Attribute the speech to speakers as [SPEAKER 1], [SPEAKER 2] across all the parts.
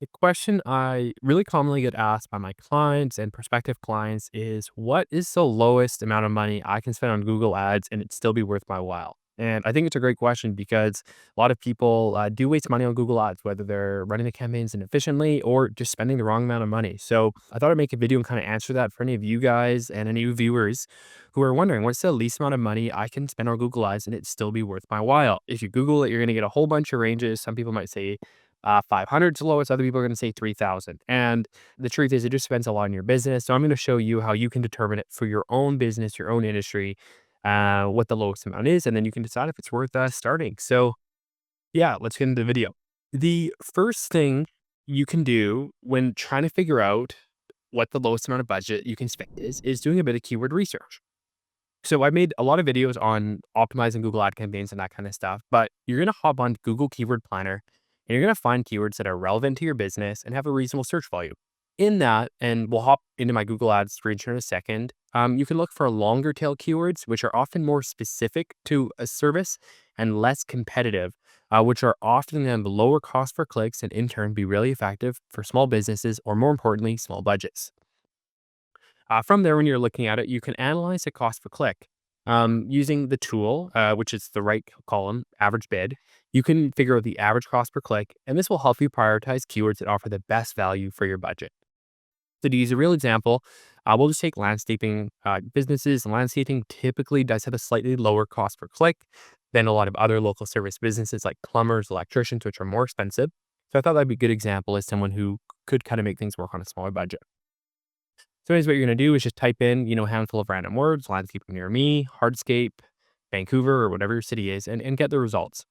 [SPEAKER 1] The question I really commonly get asked by my clients and prospective clients is, what is the lowest amount of money I can spend on Google Ads and it still be worth my while? And I think it's a great question because a lot of people do waste money on Google Ads, whether they're running the campaigns inefficiently or just spending the wrong amount of money. So I thought I'd make a video and kind of answer that for any of you guys and any viewers who are wondering, what's the least amount of money I can spend on Google Ads and it still be worth my while? If you Google it, you're going to get a whole bunch of ranges. Some people might say 500 to lowest. Other people are going to say 3,000. And the truth is, it just depends a lot on your business. So I'm going to show you how you can determine it for your own business, your own industry, what the lowest amount is, and then you can decide if it's worth starting. So yeah, let's get into the video. The first thing you can do when trying to figure out what the lowest amount of budget you can spend is doing a bit of keyword research. So I made a lot of videos on optimizing Google ad campaigns and that kind of stuff, but you're going to hop on Google Keyword Planner and you're going to find keywords that are relevant to your business and have a reasonable search volume. In that, and we'll hop into my Google Ads screen share in a second, you can look for longer tail keywords, which are often more specific to a service and less competitive, which are often the lower cost for clicks and in turn be really effective for small businesses or more importantly, small budgets. From there, when you're looking at it, you can analyze the cost per click. Using the tool, which is the right column, average bid, you can figure out the average cost per click, and this will help you prioritize keywords that offer the best value for your budget. So to use a real example, we'll just take landscaping businesses. Landscaping typically does have a slightly lower cost per click than a lot of other local service businesses like plumbers, electricians, which are more expensive. So I thought that'd be a good example as someone who could kind of make things work on a smaller budget. So anyways, what you're going to do is just type in, a handful of random words, landscape near me, hardscape, Vancouver, or whatever your city is, and get the results.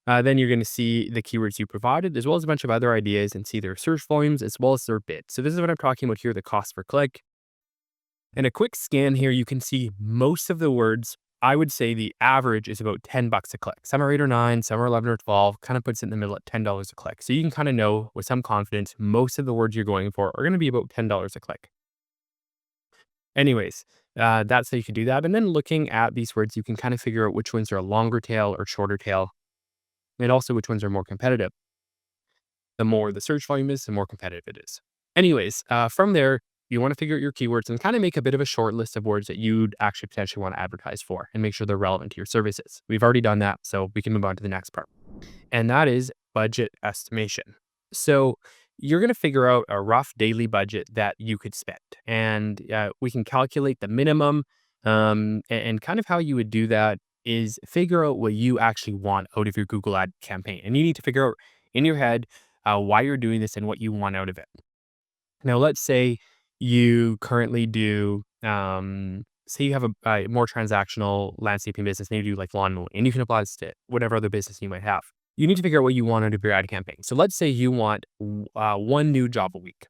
[SPEAKER 1] Then you're going to see the keywords you provided, as well as a bunch of other ideas and see their search volumes, as well as their bids. So this is what I'm talking about here, the cost per click. And a quick scan here, you can see most of the words. I would say the average is about $10 a click. Some are 8 or 9, some are 11 or 12, kind of puts it in the middle at $10 a click. So you can kind of know with some confidence, most of the words you're going for are going to be about $10 a click. Anyways, that's how you can do that. And then looking at these words, you can kind of figure out which ones are a longer tail or shorter tail, and also which ones are more competitive. The more the search volume is, the more competitive it is. Anyways, from there, you want to figure out your keywords and kind of make a bit of a short list of words that you'd actually potentially want to advertise for and make sure they're relevant to your services. We've already done that, so we can move on to the next part. And that is budget estimation. So you're going to figure out a rough daily budget that you could spend. And we can calculate the minimum. And kind of how you would do that is figure out what you actually want out of your Google ad campaign. And you need to figure out in your head why you're doing this and what you want out of it. Now, let's say you currently do, say you have a more transactional landscaping business, and you do like lawn mowing, and you can apply this to whatever other business you might have. You need to figure out what you want out of your ad campaign. So let's say you want one new job a week.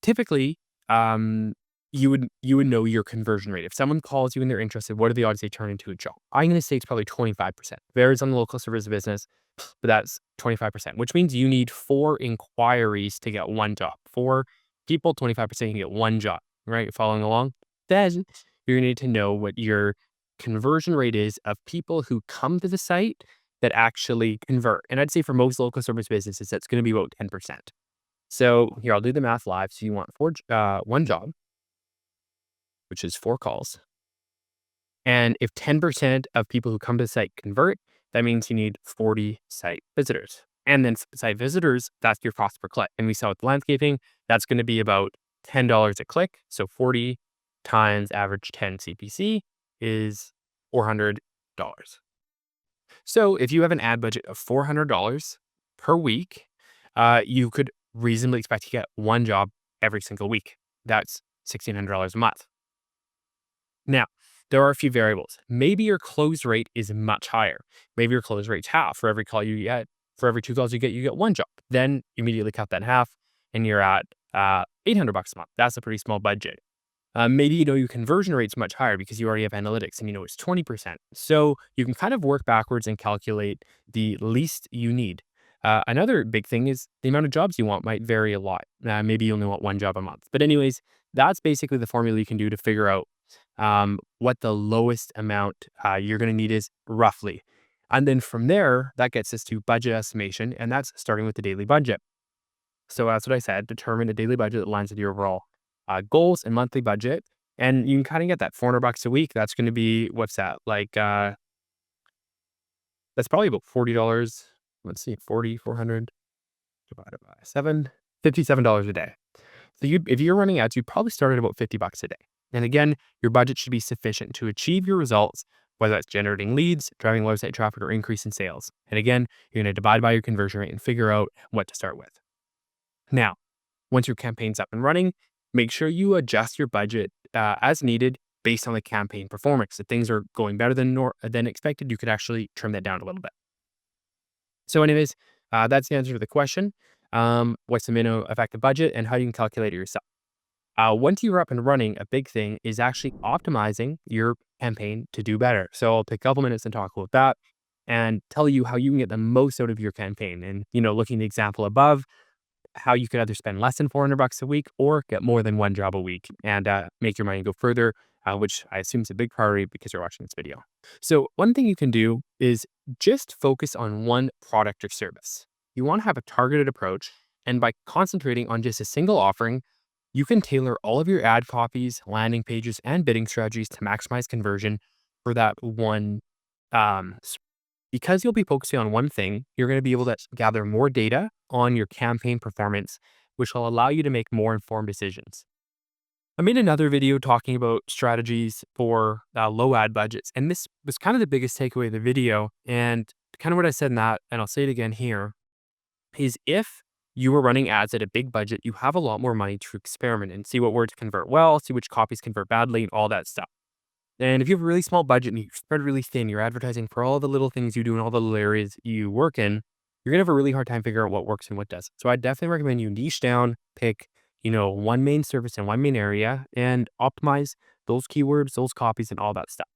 [SPEAKER 1] Typically, you would know your conversion rate. If someone calls you and they're interested, what are the odds they turn into a job? I'm going to say it's probably 25%. Varies on the local service business, but that's 25%, which means you need 4 inquiries to get one job. 4 people, 25%, you can get one job, right? Following along? Then you're going to need to know what your conversion rate is of people who come to the site that actually convert. And I'd say for most local service businesses, that's going to be about 10%. So here, I'll do the math live. So you want one job, which is 4 calls. And if 10% of people who come to the site convert, that means you need 40 site visitors. And then site visitors, that's your cost per click. And we saw with landscaping, that's going to be about $10 a click. So 40 times average 10 CPC is $400. So if you have an ad budget of $400 per week, you could reasonably expect to get one job every single week. That's $1,600 a month. Now, there are a few variables. Maybe your close rate is much higher. Maybe your close rate's half. For every call you get, for every 2 calls you get one job. Then immediately cut that in half and you're at $800 a month. That's a pretty small budget. Maybe your conversion rate's much higher because you already have analytics and it's 20%. So you can kind of work backwards and calculate the least you need. Another big thing is the amount of jobs you want might vary a lot. Maybe you only want one job a month. But anyways, that's basically the formula you can do to figure out what the lowest amount you're going to need is roughly. And then from there, that gets us to budget estimation, and that's starting with the daily budget. So that's what I said. Determine a daily budget that aligns with your overall goals and monthly budget. And you can kind of get that $400 a week. That's going to be, what's that? That's probably about $40. Let's see, 400 divided by 7, $57 a day. So if you're running ads, you'd probably start at about $50 a day. And again, your budget should be sufficient to achieve your results, whether that's generating leads, driving website traffic, or increasing sales. And again, you're going to divide by your conversion rate and figure out what to start with. Now, once your campaign's up and running, make sure you adjust your budget as needed based on the campaign performance. If things are going better than expected, you could actually trim that down a little bit. So anyways, that's the answer to the question. What's the minimum effective budget and how you can calculate it yourself. Once you're up and running, a big thing is actually optimizing your campaign to do better. So I'll take a couple minutes and talk about that and tell you how you can get the most out of your campaign. And, looking at the example above, how you could either spend less than $400 a week or get more than one job a week and make your money go further, which I assume is a big priority because you're watching this video. So one thing you can do is just focus on one product or service. You want to have a targeted approach, and by concentrating on just a single offering, you can tailor all of your ad copies, landing pages, and bidding strategies to maximize conversion for that one. Because you'll be focusing on one thing, you're going to be able to gather more data on your campaign performance, which will allow you to make more informed decisions. I made another video talking about strategies for low ad budgets, and this was kind of the biggest takeaway of the video. And kind of what I said in that, and I'll say it again here, is if you were running ads at a big budget, you have a lot more money to experiment and see what words convert well, see which copies convert badly, and all that stuff. And if you have a really small budget and you spread really thin, you're advertising for all the little things you do and all the little areas you work in, you're gonna have a really hard time figuring out what works and what doesn't. So I definitely recommend you niche down, pick, one main service and one main area, and optimize those keywords, those copies, and all that stuff.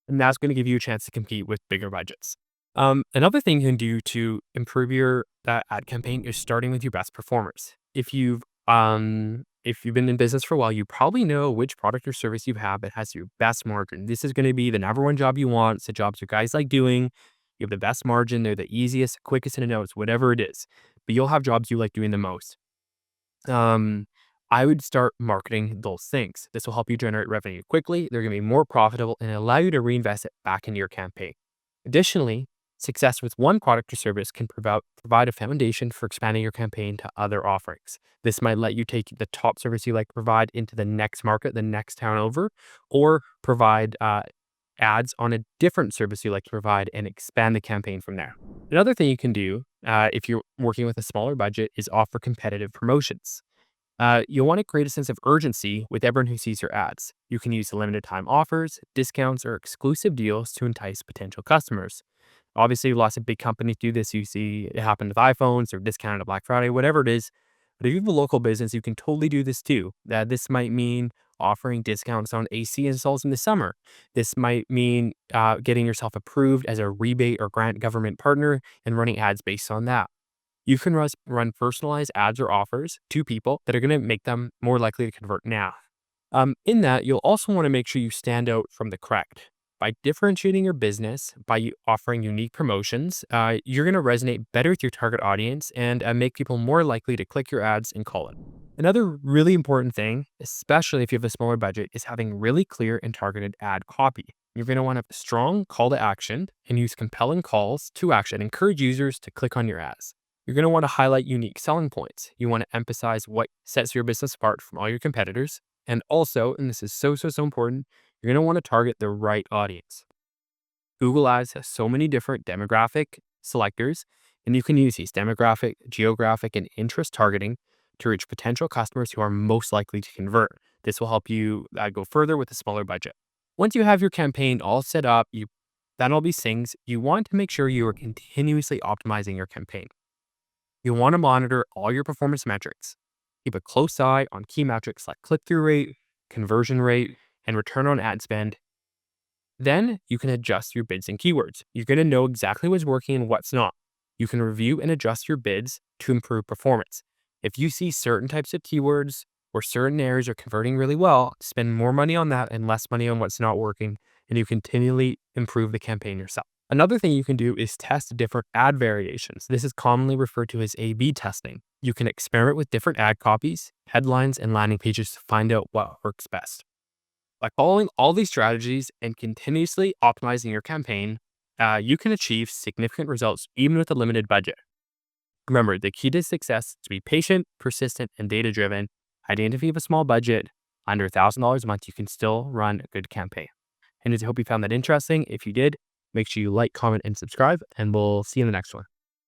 [SPEAKER 1] And that's going to give you a chance to compete with bigger budgets. Another thing you can do to improve your ad campaign is starting with your best performers. If you've been in business for a while, you probably know which product or service you have that has your best margin. This is going to be the number one job you want. It's the jobs your guys like doing. You have the best margin. They're the easiest, quickest in the notes, whatever it is. But you'll have jobs you like doing the most. I would start marketing those things. This will help you generate revenue quickly. They're going to be more profitable and allow you to reinvest it back into your campaign. Additionally, success with one product or service can provide a foundation for expanding your campaign to other offerings. This might let you take the top service you like to provide into the next market, the next town over, or provide ads on a different service you like to provide and expand the campaign from there. Another thing you can do if you're working with a smaller budget is offer competitive promotions. You'll want to create a sense of urgency with everyone who sees your ads. You can use limited time offers, discounts, or exclusive deals to entice potential customers. Obviously, lots of big companies do this. You see it happen with iPhones or discounted at Black Friday, whatever it is. But if you have a local business, you can totally do this too. This might mean offering discounts on AC installs in the summer. This might mean getting yourself approved as a rebate or grant government partner and running ads based on that. You can run personalized ads or offers to people that are going to make them more likely to convert now. In that, you'll also want to make sure you stand out from the crowd. By differentiating your business, by offering unique promotions, you're going to resonate better with your target audience and make people more likely to click your ads and call it. Another really important thing, especially if you have a smaller budget, is having really clear and targeted ad copy. You're going to want a strong call to action and use compelling calls to action. Encourage users to click on your ads. You're going to want to highlight unique selling points. You want to emphasize what sets your business apart from all your competitors. And also, and this is so important, you're going to want to target the right audience. Google Ads has so many different demographic selectors, and you can use these demographic, geographic, and interest targeting to reach potential customers who are most likely to convert. This will help you go further with a smaller budget. Once you have your campaign all set up, you've done all these things, you want to make sure you are continuously optimizing your campaign. You want to monitor all your performance metrics. Keep a close eye on key metrics like click-through rate, conversion rate, and return on ad spend. Then you can adjust your bids and keywords. You're going to know exactly what's working and what's not. You can review and adjust your bids to improve performance. If you see certain types of keywords or certain areas are converting really well, spend more money on that and less money on what's not working, and you continually improve the campaign yourself. Another thing you can do is test different ad variations. This is commonly referred to as A/B testing. You can experiment with different ad copies, headlines, and landing pages to find out what works best. By following all these strategies and continuously optimizing your campaign, you can achieve significant results even with a limited budget. Remember, the key to success is to be patient, persistent, and data-driven. And even if you have a small budget, under $1,000 a month, you can still run a good campaign. And I hope you found that interesting. If you did, make sure you like, comment, and subscribe, and we'll see you in the next one.